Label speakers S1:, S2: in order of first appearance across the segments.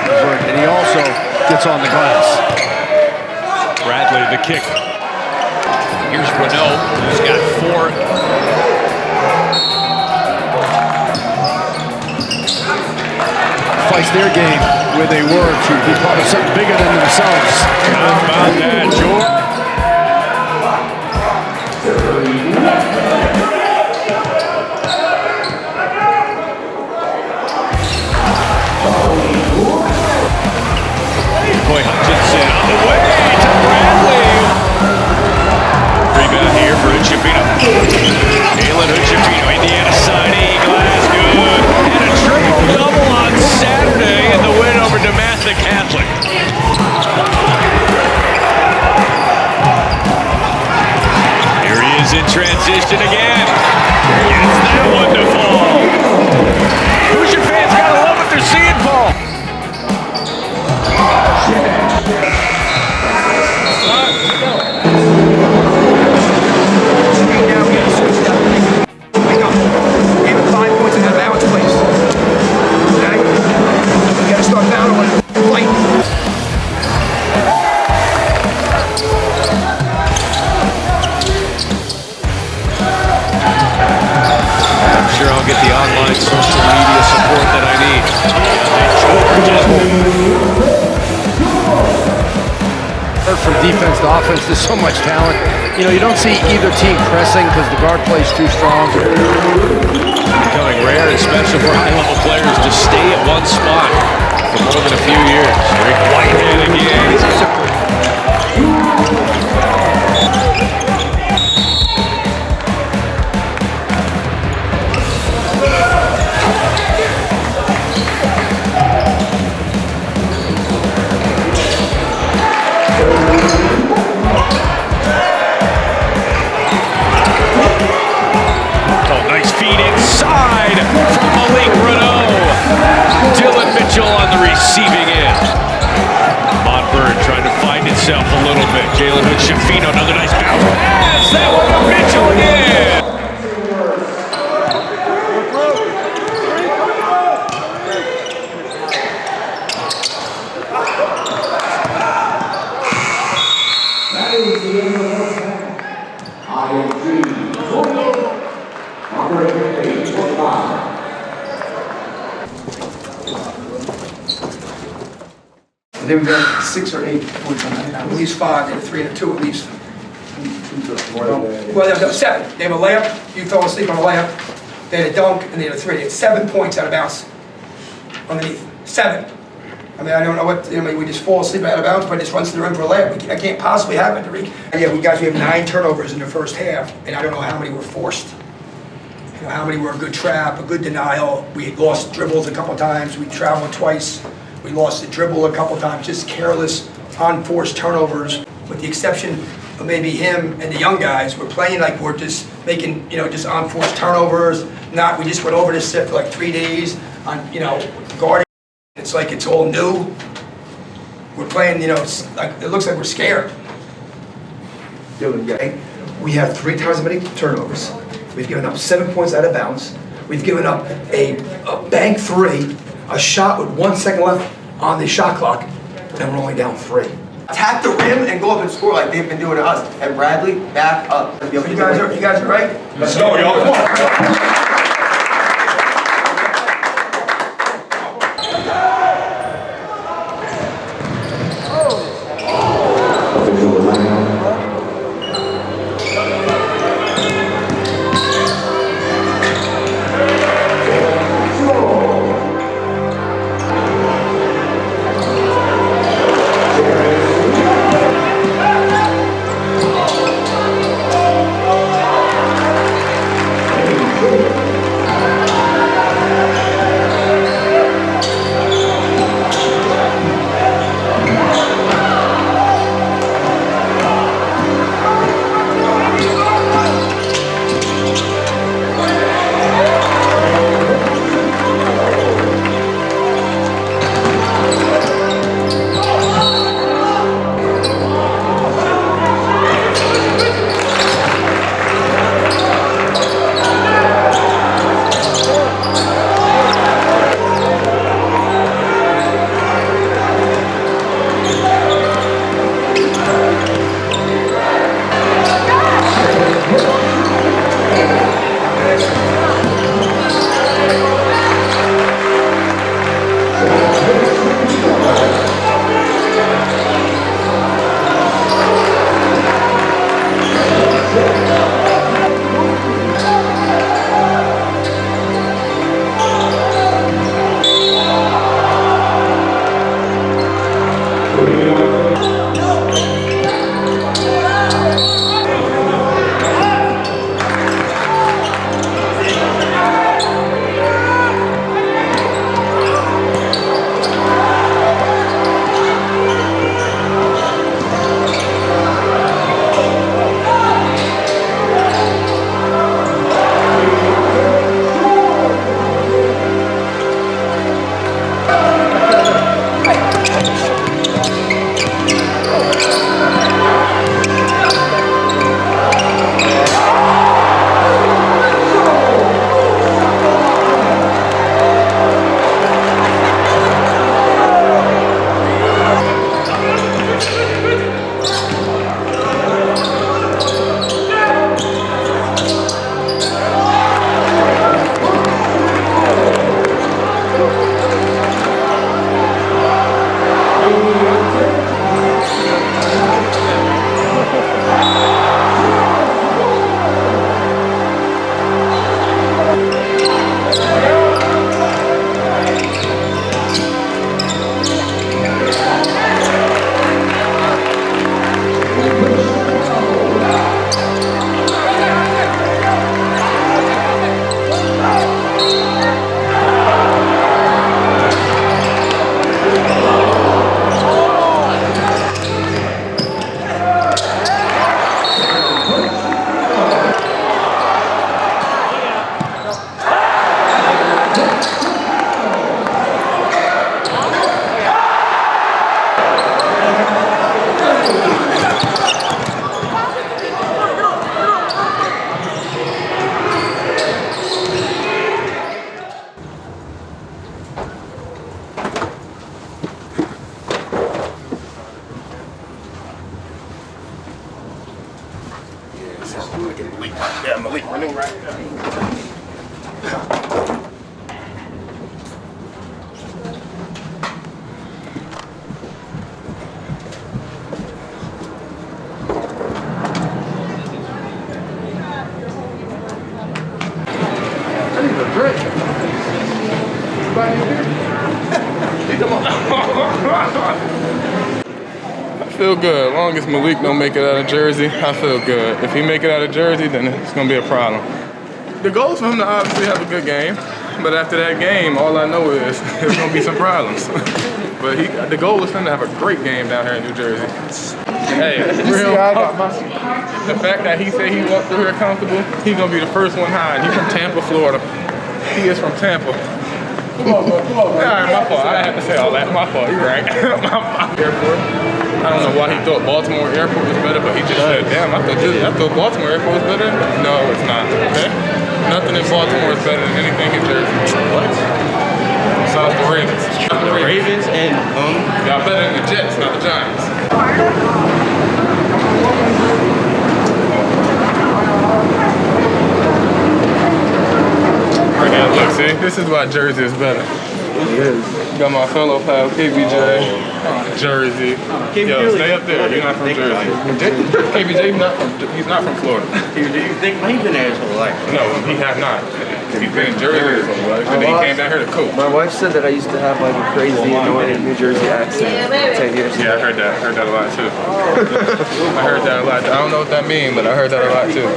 S1: and he also gets on the glass.
S2: Bradley, the kick. Here's Renault, who's got 4.
S1: Fights their game where they were to be part of something bigger than themselves.
S2: How about that, George? Boy, Hutchinson on the way to Bradley. Rebound here for Hood-Schifino. Hood-Schifino, Indiana signing, glass good. And a triple-double on Saturday in the win over DeMatha Catholic. Here he is in transition again. Gets that one to fall. Hoosier fans gotta love what they're seeing, Paul. I'll get the online social media support that I need.
S1: From defense to offense, there's so much talent. You know, you don't see either team pressing because the guard plays too strong.
S2: Becoming rare and special for high-level players to stay at one spot for more than a few years. Dariq Whitehead again. Receiving end. Montverde trying to find itself a little bit. Hood-Schifino, another nice bounce pass. That one to Mitchell again.
S3: That is the end of the
S4: They were 6 or 8 points on that. At least 5, they were 3 and 2 at least. Well, there was 7. They have a layup, you fell asleep on a layup, they had a dunk, and they had a 3. They had 7 points out of bounds underneath. 7. I mean, I don't know what, I mean, we just fall asleep out of bounds, but it just runs to the rim for a layup. I can't possibly have it, Dariq. Yeah, we have 9 turnovers in the first half, and I don't know how many were forced. You know, how many were a good trap, a good denial. We had lost dribbles a couple times, we traveled twice. We lost the dribble a couple times, just careless, unforced turnovers. With the exception of maybe him and the young guys, we're playing like we're just making, you know, just unforced turnovers. We just went over this set for like 3 days on, you know, guarding. It's like it's all new. We're playing, you know, it's like, it looks like we're scared. We have 3 times as many turnovers. We've given up 7 points out of bounds. We've given up a bank 3. A shot with 1 second left on the shot clock, and we're only down 3.
S5: Tap the rim and go up and score like they've been doing to us. And Bradley, back up.
S4: You guys are right?
S2: Let's go, y'all. Come on.
S6: Yeah, Malik running right now.
S7: I feel good. As long as Malik don't make it out of Jersey, I feel good. If he make it out of Jersey, then it's gonna be a problem. The goal is for him to obviously have a good game, but after that game, all I know is there's gonna be some problems. But the goal is for him to have a great game down here in New Jersey. Hey, the fact that he said he walked through here comfortable, he's gonna be the first one high. He's from Tampa, Florida. He is from Tampa. Come on, bro. All right, my fault. I had to say all that. My fault. You're right. Airport. I don't know why he thought Baltimore Airport was better, but he just said, "Damn, I thought Baltimore Airport was better." No, it's not. Okay. Nothing in Baltimore is better than anything in Jersey. What? Besides the Ravens.
S6: The Ravens and
S7: y'all better than the Jets, not the Giants. Yeah, look, see, this is why Jersey is better. Got my fellow pal KBJ, Jersey. Yo, stay up there. You're not from Jersey. KBJ, he's not from Florida.
S6: Do you think he's been there his whole life?
S7: No, he has not. He's been in Jersey his whole life, and then he came down here to coach.
S8: My wife said that I used to have like a crazy, annoying New Jersey accent 10 years ago.
S7: Yeah, I heard that. I heard that a lot too. I heard that a lot. I don't know what that means, but I heard that a lot too.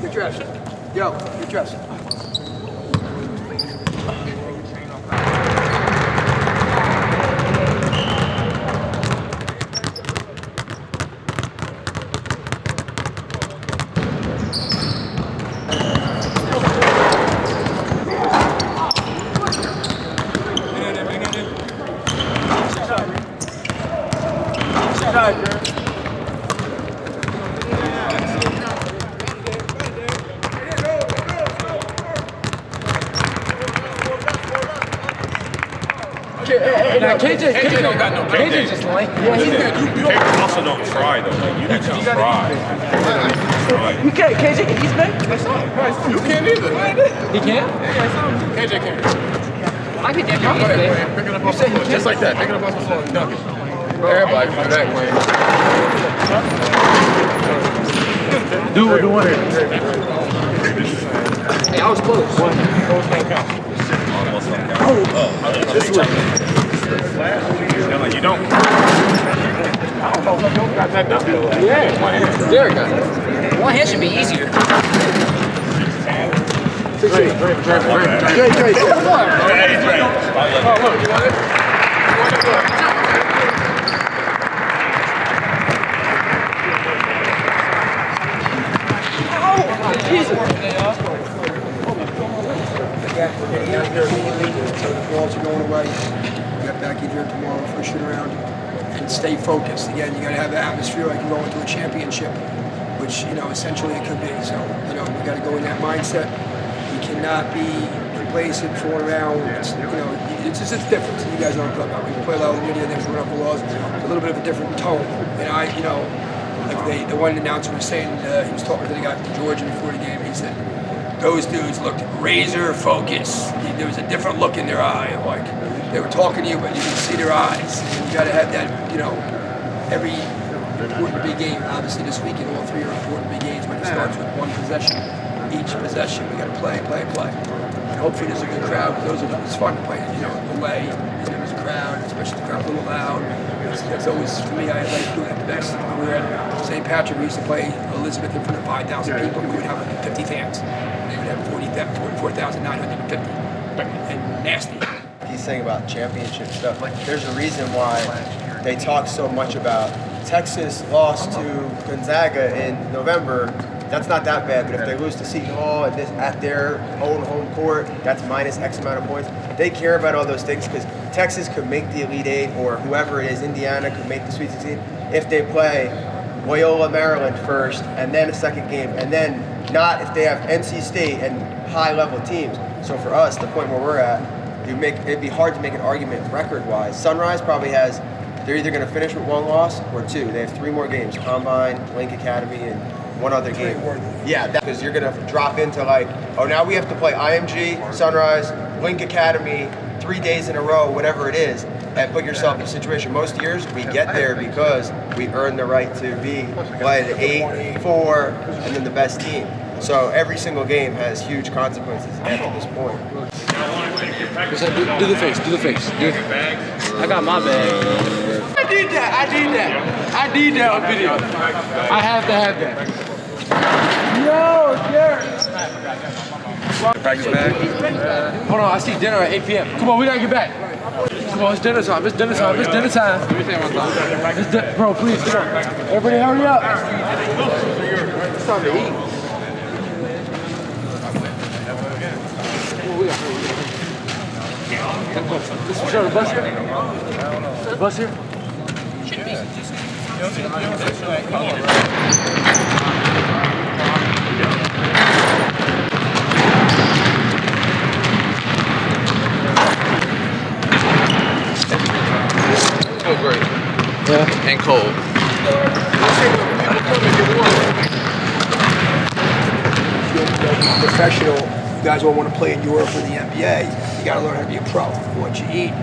S4: Get dressed. Yo, get dressed.
S1: KJ don't got no KJ just lame. Yeah, he's good.
S6: KJ also don't try though. Like, you gotta try.
S8: You can't, KJ can eat, man?
S7: You can't either.
S1: He can?
S7: KJ can't.
S1: I can get
S7: Go ahead, man. Pick it up off the floor. Just like that. Pick it up off the floor and dunk it. Everybody can do that, man.
S1: Do one. Hey, I was close.
S6: This way. You don't.
S7: Got that dunk.
S1: Yeah. There we go. One hand should be easier.
S7: Great.
S1: Oh, look, you want it?
S4: Balls are going away. You got back in here tomorrow for a shoot around and stay focused. Again, you got to have the atmosphere like you go into a championship, which, you know, essentially it could be. So, you know, we got to go in that mindset. You cannot be complacent, fooling around. It's, you know, it's different. You guys know what I'm talking about. We play a lot of the video things, we're up the laws. It's a little bit of a different tone. And I, you know, like the one announcer was saying, he was talking to the guy from Georgia before the game. He said, those dudes looked razor focused. There was a different look in their eye. Like they were talking to you, but you could see their eyes. And you got to have that, you know, every important big game. Obviously, this weekend, all three are important big games, but it starts with one possession. Each possession, we got to play. And hopefully, there's a good crowd. Those are it's fun to play, you know, away. And there was a crowd, especially the crowd a little loud. It's always, for me, I like doing it the best. When we were at St. Patrick, we used to play Elizabeth in front of 5,000 people. We would have 50 fans. They would have 44,950. And nasty.
S5: He's saying about championship stuff. Like, there's a reason why they talk so much about Texas lost to Gonzaga in November. That's not that bad, but if they lose to Seton Hall at their own home court, that's minus X amount of points. They care about all those things because Texas could make the Elite Eight, or whoever it is, Indiana could make the Sweet 16 if they play Loyola, Maryland first, and then a second game, and then not if they have NC State and high-level teams. So for us, the point where we're at, it'd be hard to make an argument record-wise. Sunrise probably has, they're either going to finish with 1 loss or 2. They have 3 more games: Combine, Link Academy, and 1 other game. Yeah, because you're going to drop into like, oh, now we have to play IMG, Sunrise, Link Academy, 3 days in a row, whatever it is, and put yourself in a situation. Most years we get there because we earn the right to play the 8, 4, and then the best team. So every single game has huge consequences after this point.
S1: Do the face.
S8: I got my bag.
S1: I need that on video. I have to have that. No, Jared.
S8: Practice bag.
S1: Hold on, I see dinner at 8 p.m. Come on, we gotta get back. Come on, it's dinner time. Bro, please, come on. Everybody hurry up. It's time to eat. This is the bus here? The bus here? Should be.
S7: Feel great.
S1: Yeah.
S7: And cold.
S4: Professional, you guys all want to play in Europe or the NBA, you got to learn how to be a pro. What you eat,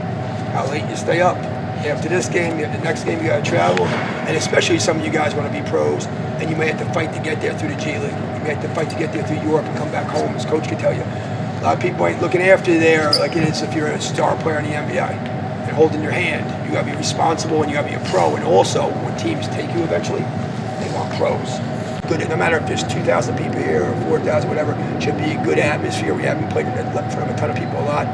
S4: how late you stay up. After this game, the next game you got to travel, and especially some of you guys want to be pros, and you may have to fight to get there through the G League. You may have to fight to get there through Europe and come back home, as Coach can tell you. A lot of people ain't looking after you there like it is if you're a star player in the NBA. They're holding your hand. You got to be responsible, and you got to be a pro. And also, when teams take you eventually, they want pros. Good, no matter if there's 2,000 people here or 4,000, whatever, it should be a good atmosphere. We haven't played in front of a ton of people a lot.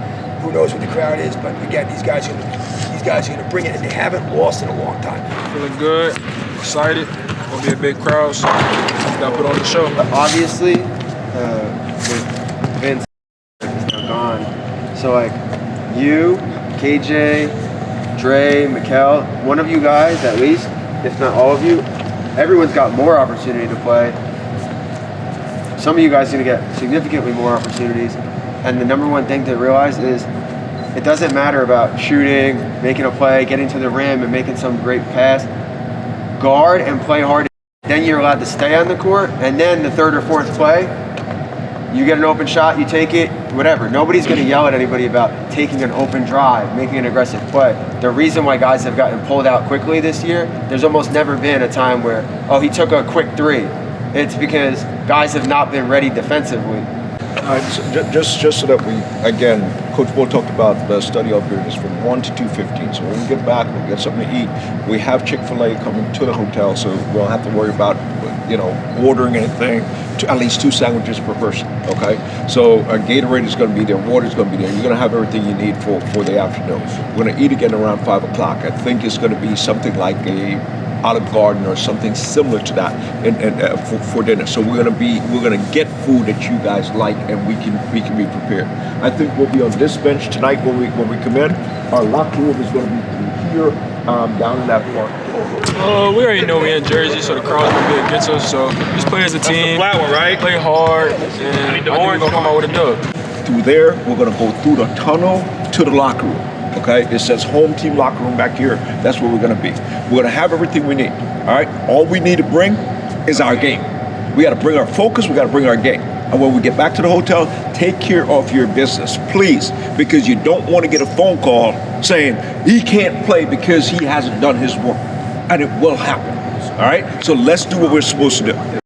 S4: Who knows what the crowd is, but again, these guys are going to bring it, and they haven't lost in a long time.
S9: Feeling good, excited. Gonna be a big crowd, so gotta put on the show.
S5: Obviously, with Vince is now gone, so like you, KJ, Dre, Mikkel, one of you guys at least, if not all of you, everyone's got more opportunity to play. Some of you guys are gonna get significantly more opportunities, and the number one thing to realize is it doesn't matter about shooting, making a play, getting to the rim, and making some great pass. Guard and play hard. Then you're allowed to stay on the court, and then the 3rd or 4th play, you get an open shot, you take it, whatever. Nobody's going to yell at anybody about taking an open drive, making an aggressive play. The reason why guys have gotten pulled out quickly this year, there's almost never been a time where, oh, he took a quick 3. It's because guys have not been ready defensively.
S10: So just so that we, again, Coach Bull talked about the study up here is from 1 to 2:15. So when we get back, we'll get something to eat. We have Chick-fil-A coming to the hotel, so we don't have to worry about, ordering anything. At least 2 sandwiches per person, okay? So Gatorade is going to be there, water is going to be there. You're going to have everything you need for the afternoon. We're going to eat again around 5 o'clock. I think it's going to be something like a Olive Garden or something similar to that for dinner. So we're gonna get food that you guys like, and we can be prepared. I think we'll be on this bench tonight when we come in. Our locker room is going to be here down in that part.
S9: We already know we're in Jersey, so the crowd's gonna be against us. So just play as a team,
S6: That's the flat one, right?
S9: play hard, and I think we're gonna come out with a dub.
S10: Through there, we're gonna go through the tunnel to the locker room. Okay, it says home team locker room back here. That's where we're gonna be. We're gonna have everything we need. All right, all we need to bring is our game. We gotta bring our focus, we gotta bring our game. And when we get back to the hotel, take care of your business, please, because you don't want to get a phone call saying he can't play because he hasn't done his work. And it will happen. All right, so let's do what we're supposed to do.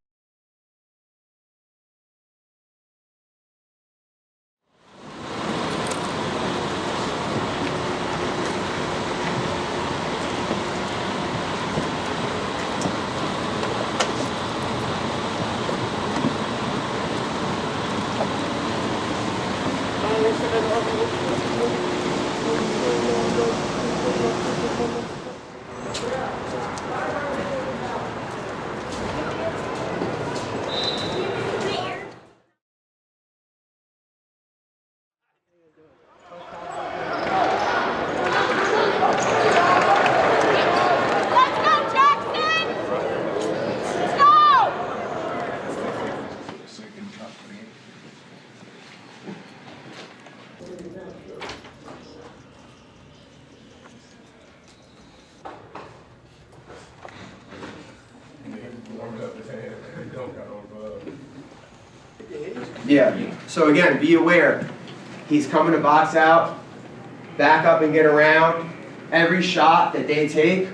S5: Yeah. So again, be aware. He's coming to box out, back up and get around. Every shot that they take,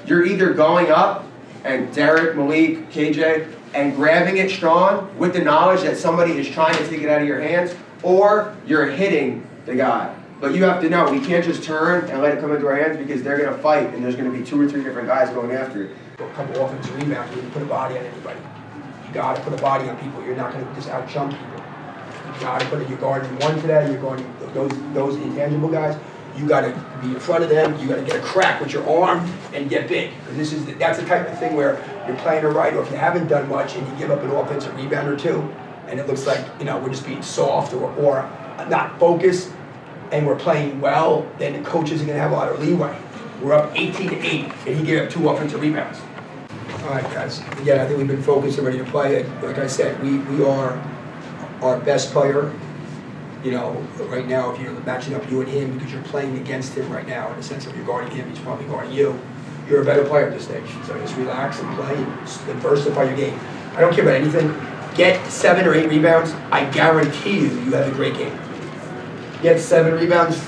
S5: you're either going up and Dariq, Malik, KJ, and grabbing it strong with the knowledge that somebody is trying to take it out of your hands, or you're hitting the guy. But you have to know, we can't just turn and let it come into our hands because they're going to fight and there's going to be 2 or 3 different guys going after it.
S4: A couple offensive rebounds, you can put a body on anybody. You got to put a body on people. You're not going to just out-jump people. You got to put it, you're guarding one today, you're guarding those intangible guys. You got to be in front of them. You got to get a crack with your arm and get big. Because that's the type of thing where you're playing it right, or if you haven't done much and you give up an offensive rebound or 2, and it looks like we're just being soft or not focused, and we're playing well, then the coaches are going to have a lot of leeway. We're up 18-8, and he gave up 2 offensive rebounds. All right, guys. Again, I think we've been focused and ready to play. Like I said, we are our best player. Right now, if you're matching up you and him because you're playing against him right now, in the sense of you're guarding him, he's probably guarding you. You're a better player at this stage. So just relax and play and diversify your game. I don't care about anything. Get 7 or 8 rebounds. I guarantee you have a great game. Get 7 rebounds.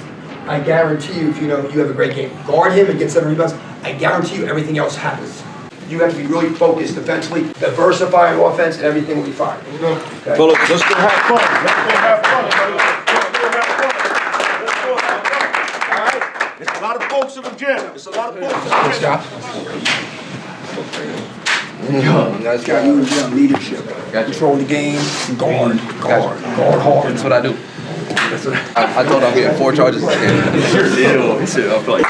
S4: I guarantee you, if you have a great game. Guard him and get 7 rebounds. I guarantee you everything else happens. You have to be really focused defensively, diversify on offense, and everything will be fine. Okay?
S10: Well, let's go have fun. Let's go have fun. All right? There's a lot of folks in the gym. There's a lot of folks in the gym.
S4: Good job. Got you in gym leadership. Control the game. Guard hard.
S8: That's what I do. I told him I'm getting 4 charges this game. Sure did. Shit, I feel like.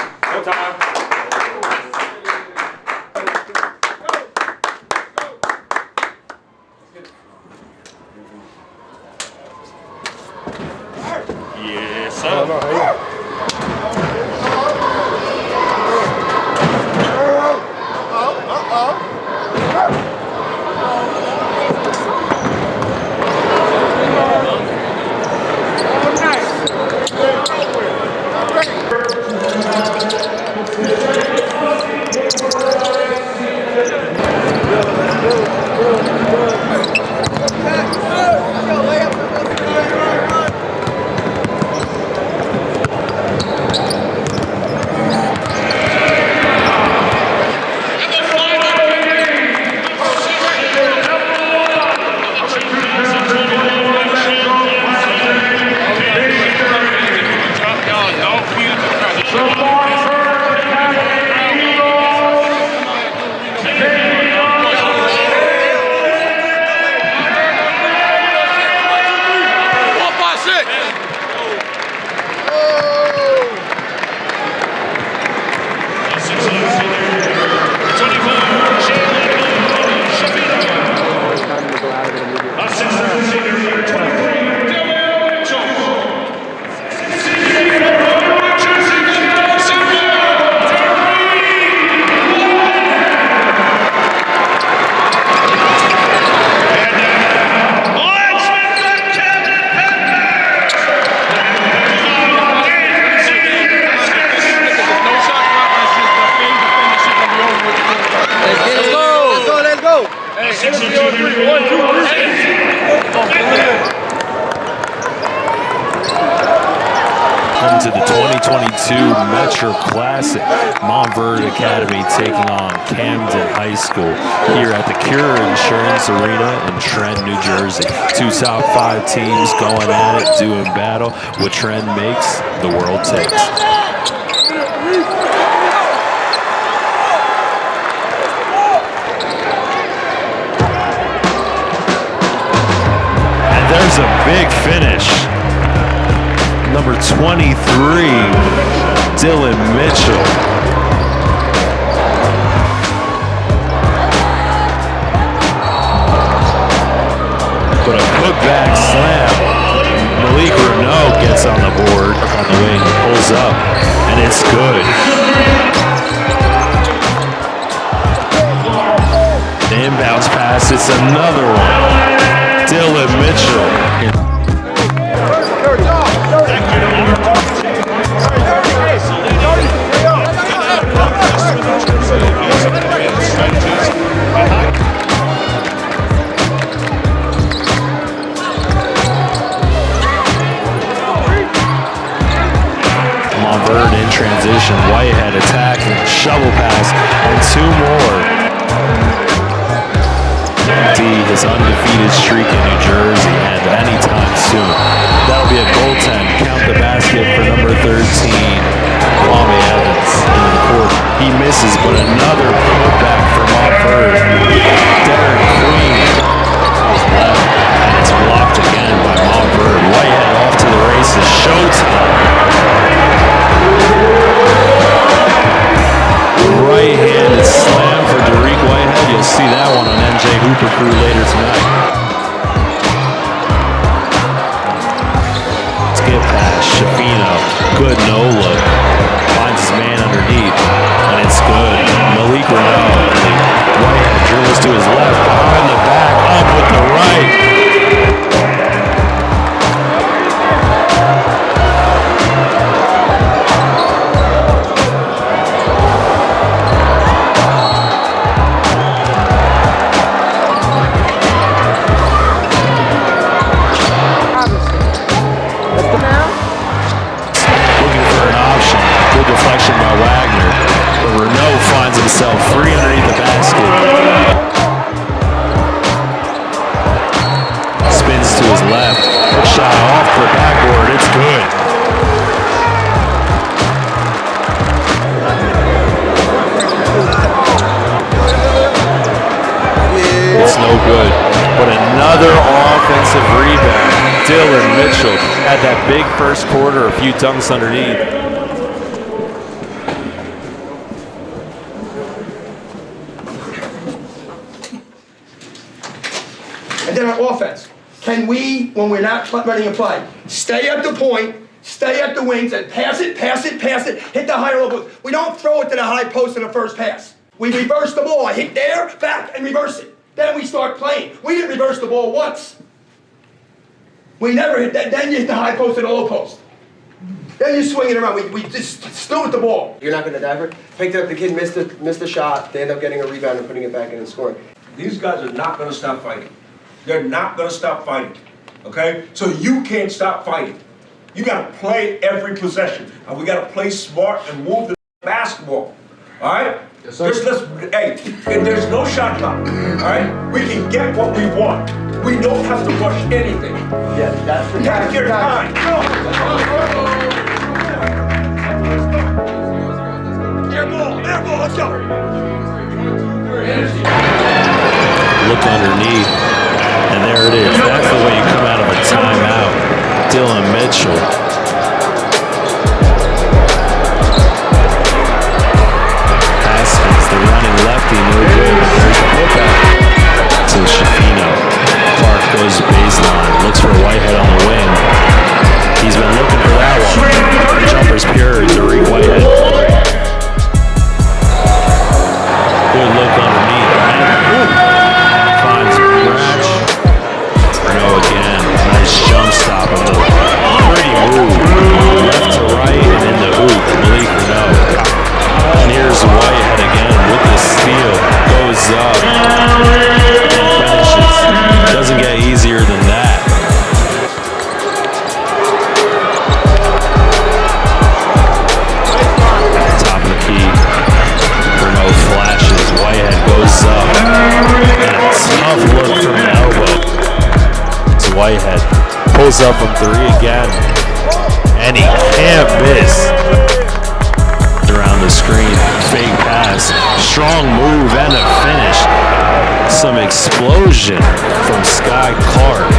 S2: Yes, sir.
S11: To the 2022 Metro Classic, Montverde Academy taking on Camden High School here at the Cure Insurance Arena in Trent, New Jersey. 2 top 5 teams going at it, doing battle. What Trent makes, the world takes. And there's a big finish. Number 23, Dylan Mitchell. But a putback slam. Malik Renault gets on the board on the wing, pulls up, and it's good. The inbounds pass, it's another one. Dylan Mitchell. 2 more. His undefeated streak in New Jersey and anytime soon. That'll be a goaltend. Count the basket for number 13, Kwame Evans into the court. He misses, but another putback for Montverde. Dariq Whitehead to his left, and it's blocked again by Montverde. Whitehead off to the races. Showtime. Right-handed slam for Dariq Whitehead. You'll see that one on NJ Hooper Crew later tonight. Skip pass, Schifino. Good no-look. Finds his man underneath, and it's good. Malik Renaud. Whitehead dribbles to his left, behind the back, up with the right. Deflection by Wagner, but Renaud finds himself free underneath the basket. Spins to his left, hook shot off the backboard, it's good. It's no good, but another offensive rebound. Dylan Mitchell had that big first quarter, a few dunks underneath.
S4: And then on offense, can we, when we're not running a play, stay at the point, stay at the wings, and pass it, hit the high or low post. We don't throw it to the high post in the first pass. We reverse the ball, hit there, back, and reverse it. Then we start playing. We didn't reverse the ball once. We never hit that. Then you hit the high post and the low post. Then you swing it around. We just still with the ball.
S5: You're not going to dive it? Picked it up, the kid missed the shot. They end up getting a rebound and putting it back in and scoring.
S10: These guys are not going to stop fighting. They're not going to stop fighting, okay? So you can't stop fighting. You got to play every possession, and we got to play smart and move the basketball, all right?
S1: Yes, sir.
S10: Hey, if there's no shot clock, all right? We can get what we want. We don't have to rush anything.
S5: Yeah, that's the
S10: Take your time. Air ball, let's go.
S11: Look underneath, and there it is. That's the way you come out of a timeout. Dylan Mitchell. Haskins, the running lefty, no good. There's a putback to Schifino. Clark goes baseline, looks for Whitehead on the wing. He's been looking for that one. The jumper's pure, Dariq Whitehead. Good look underneath. Finds Branch. Renaud again. Nice jump stop. A pretty move. Left to right and in the hoop. Malik Renaud. And here's Whitehead again with the steal. Goes up and finishes. Doesn't get easier than that. Top of the key. Renaud flashes. Whitehead goes up. And a tough look from the elbow. It's Whitehead. Pulls up from 3 again. And he can't miss. Around the screen. Fake pass. Strong move and a finish. Some explosion from Sky Clark.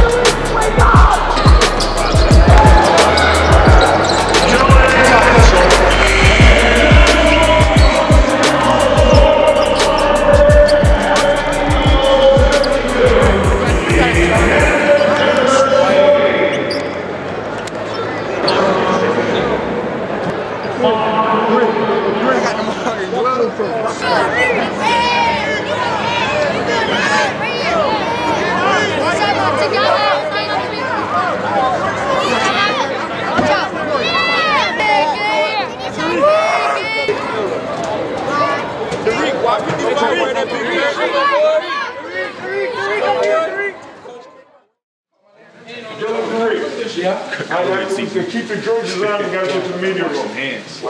S3: Keep the Georges on and gotta go to the media room.
S6: Hands.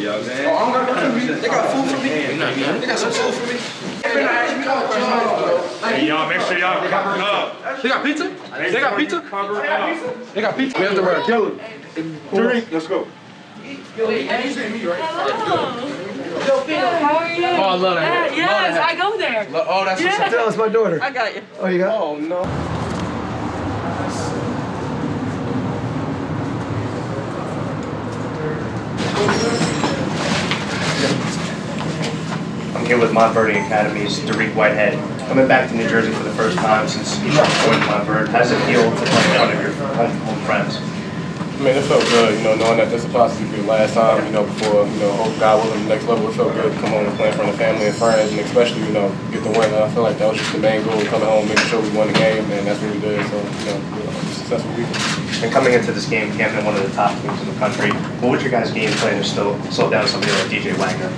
S5: They got food for me. They got some food for me.
S6: Hey, y'all, make sure y'all cover up.
S1: They got pizza? They got pizza? They got pizza? We have to wear
S10: Dylan, Dariq, let's go.
S12: Hello. How are you?
S1: Oh, I love that.
S12: Yes, I go there.
S1: Oh, that's what's up.
S5: That's my daughter.
S12: I got you.
S5: Oh, you got?
S1: Oh, no.
S13: I'm here with Montverde Academy's Dariq Whitehead, coming back to New Jersey for the first time since you joined Montverde. How does it feel to play in front of your home friends?
S7: I mean, it felt good, knowing that this will possibly be the last time, before, hope God willing, the next level. It felt good to come home and play in front of family and friends, and especially, get the win. I feel like that was just the main goal, coming home, making sure we won the game, and that's what we did. So, successful weekend.
S13: And coming into this game, Camden, one of the top teams in the country, what was your guys' game plan to slow down somebody like DJ Wagner?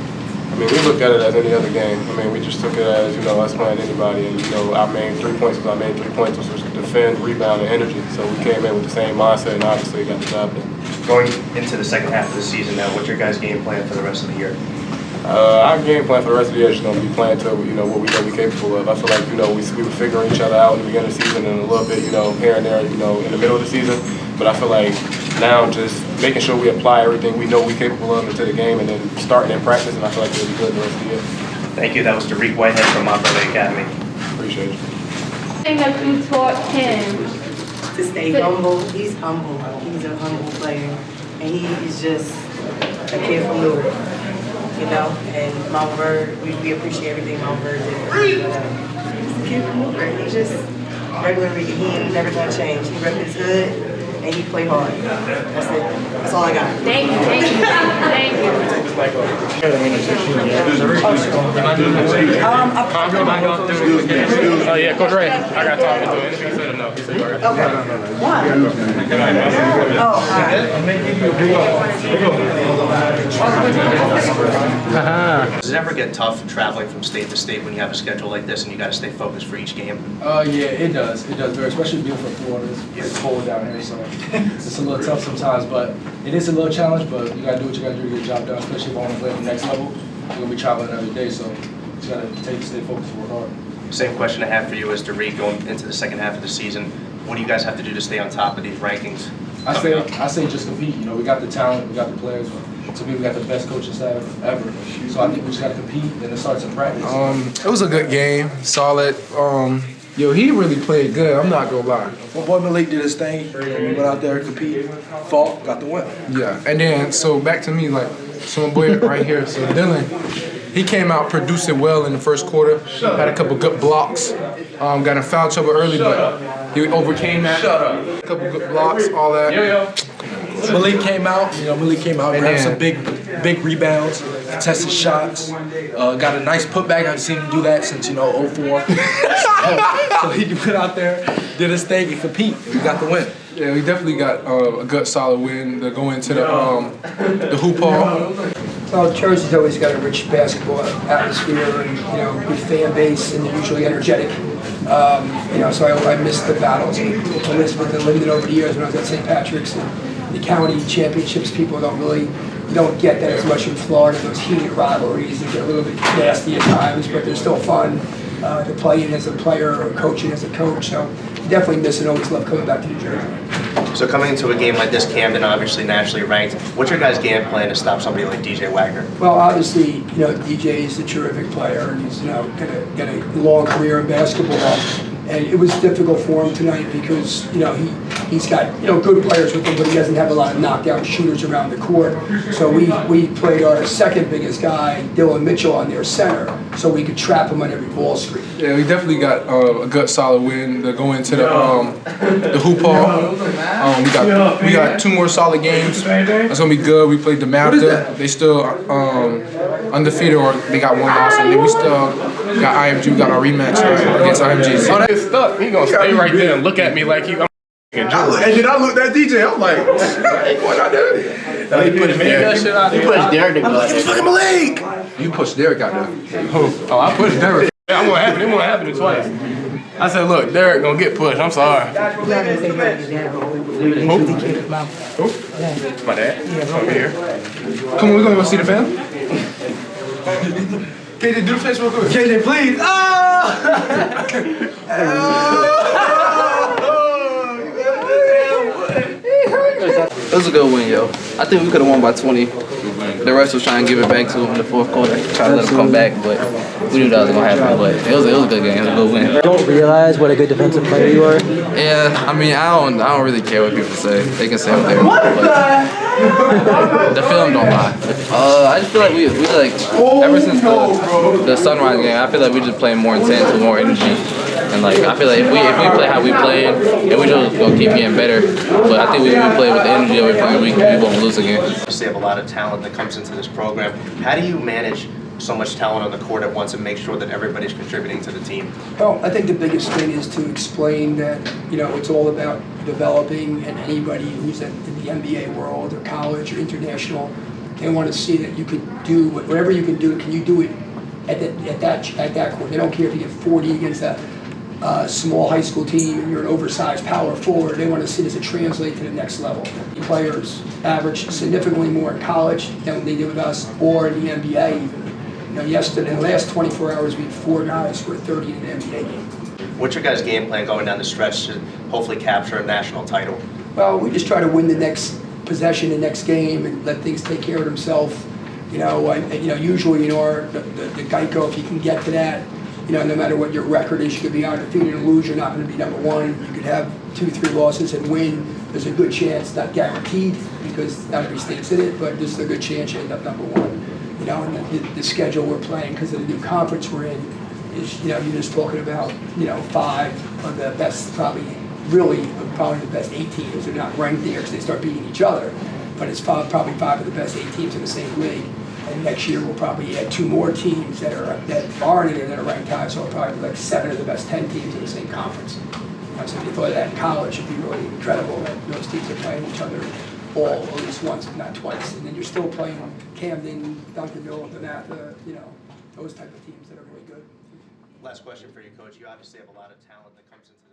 S7: I mean, we looked at it as any other game. I mean, we just took it as, us playing anybody. And, our main 3 points was our main 3 points, which was defend, rebound, and energy. So we came in with the same mindset and obviously got the job done.
S13: Going into the second half of the season now, what's your guys' game plan for the rest of the year?
S7: Our game plan for the rest of the year is going to be playing to, what we know we're capable of. I feel like, we were figuring each other out in the beginning of the season and a little bit, here and there, in the middle of the season. But I feel like now just making sure we apply everything we know we're capable of into the game and then starting in practice, and I feel like it'll be good the rest of the year.
S13: Thank you. That was Dariq Whitehead from Montverde Academy.
S7: Appreciate you.
S12: Thing that you taught him
S14: to stay humble. He's humble. He's a humble player. And he is just a kid from Newark, and Montverde, we appreciate everything Montverde did. He's a kid from Newark. He's just regular. He never gonna change. He rep his hood and he play hard. That's it. That's all I got.
S12: Thank you.
S7: Oh yeah, Coach Ray. I got talking to him. He said no. He said no.
S14: Okay. Why?
S13: Does it ever get tough traveling from state to state when you have a schedule like this and you got to stay focused for each game?
S4: Yeah, it does. It does, especially being from Florida. It's cold down here, so it's a little tough sometimes. But it is a little challenge. But you gotta do what you gotta do to get the job done. Especially if I want to play at the next level, you're gonna be traveling every day, so you gotta stay focused and work hard.
S13: Same question I have for you as Dariq going into the second half of the season. What do you guys have to do to stay on top of these rankings?
S4: I say just compete. We got the talent, we got the players. To me, we got the best coaching staff ever. So I think we just got to compete, and it starts in practice.
S1: It was a good game, solid. He really played good. I'm not gonna lie.
S5: Well, boy Malik did his thing. We went out there, competed, fought, got the win.
S1: Yeah, and then so back to me, so my boy right here. So Dylan, he came out producing well in the first quarter. Had a couple good blocks. Got in foul trouble early, but he overcame that. Shut up. A couple good blocks, all that.
S5: Malik came out, grabbed some big rebounds, contested shots, got a nice putback. I haven't seen him do that since, 04. So he went out there, did his thing, and compete, and we got the win.
S1: Yeah, we definitely got a good solid win to go into the hoop hall.
S4: Well, Jersey's always got a rich basketball atmosphere and, good fan base, and they're usually energetic. So I missed the battles with Elizabeth and Linden over the years when I was at St. Patrick's. And the county championships, people you don't get that as much in Florida, those heated rivalries that get a little bit nasty at times, but they're still fun to play in as a player or coaching as a coach. So definitely miss it, always love coming back to New Jersey.
S13: So coming into a game like this, Camden obviously nationally ranked. What's your guys' game plan to stop somebody like DJ Wagner?
S4: Well, obviously, DJ is a terrific player, and he's got a long career in basketball. And it was difficult for him tonight because he's got good players with him, but he doesn't have a lot of knockdown shooters around the court. So we played our second biggest guy, Dylan Mitchell, on their center, so we could trap him on every ball screen.
S1: Yeah, we definitely got a good solid win to go into the hoop hall. We got 2 more solid games. That's gonna be good. We played DeMatha. They still undefeated, or they got 1 loss, and then we still got IMG. We got our rematch against IMG.
S7: Oh, that's stuck. He gonna stay right there and look at me like I'm
S10: and then I looked at DJ. I'm like, hey, what I do?
S7: He put his
S10: Derek fucking Malik.
S1: You pushed Derek out there.
S7: Oh, I pushed Derek. I'm gonna happen. It won't happen twice. I said, look, Dariq gonna get pushed. I'm sorry.
S14: You gotta take care of your dad.
S7: Who? My dad? Over here.
S1: Come on, we're gonna go see the fam. KJ, do the face real quick.
S5: KJ, please.
S8: It was a good win, yo. I think we could have won by 20. The rest was trying to give it back to them in the fourth quarter, try to let them come back, but we knew that was gonna happen. But it was a good game, it was a good win.
S15: Don't realize what a good defensive player you are.
S8: Yeah, I mean, I don't really care what people say. They can say what they want, but the film don't lie. I just feel like we like ever since the Sunrise game, I feel like we just playing more intense with more energy. And like I feel like if we play how we played, and we just gonna keep getting better. But I think we play with the energy that we play, we won't lose again.
S13: You have a lot of talent that comes into this program. How do you manage so much talent on the court at once and make sure that everybody's contributing to the team?
S4: Well, I think the biggest thing is to explain that, you know, it's all about developing, and anybody who's in the NBA world or college or international, they want to see that you can do whatever you can do. Can you do it at that court? They don't care if you get 40 against a small high school team and you're an oversized power forward. They want to see this translate to the next level. Players average significantly more in college than they do with us, or in the NBA even. You know, yesterday, in the last 24 hours, we had 4 guys score 30 in an NBA game.
S13: What's your guys' game plan going down the stretch to hopefully capture a national title?
S4: Well, we just try to win the next possession, the next game, and let things take care of themselves. You know, usually, the Geico, if you can get to that, no matter what your record is, you could be undefeated and lose, you're not going to be number one. You could have 2-3 losses and win. There's a good chance, not guaranteed, because not every state's in it, but there's a good chance you end up number one. And the schedule we're playing, because of the new conference we're in, is, you're just talking about, 5 of the best, probably the best 8 teams. They're not ranked there because they start beating each other, but it's probably 5 of the best 8 teams in the same league. And next year we'll probably add 2 more teams that aren't in there that are ranked high, so it'll probably be like 7 of the best 10 teams in the same conference. So if you thought of that in college, it'd be really incredible that those teams are playing each other all at least once, if not twice. And then you're still playing Camden, Duncanville, DeMatha, those type of teams that are really good.
S13: Last question for you, Coach. You obviously have a lot of talent that comes into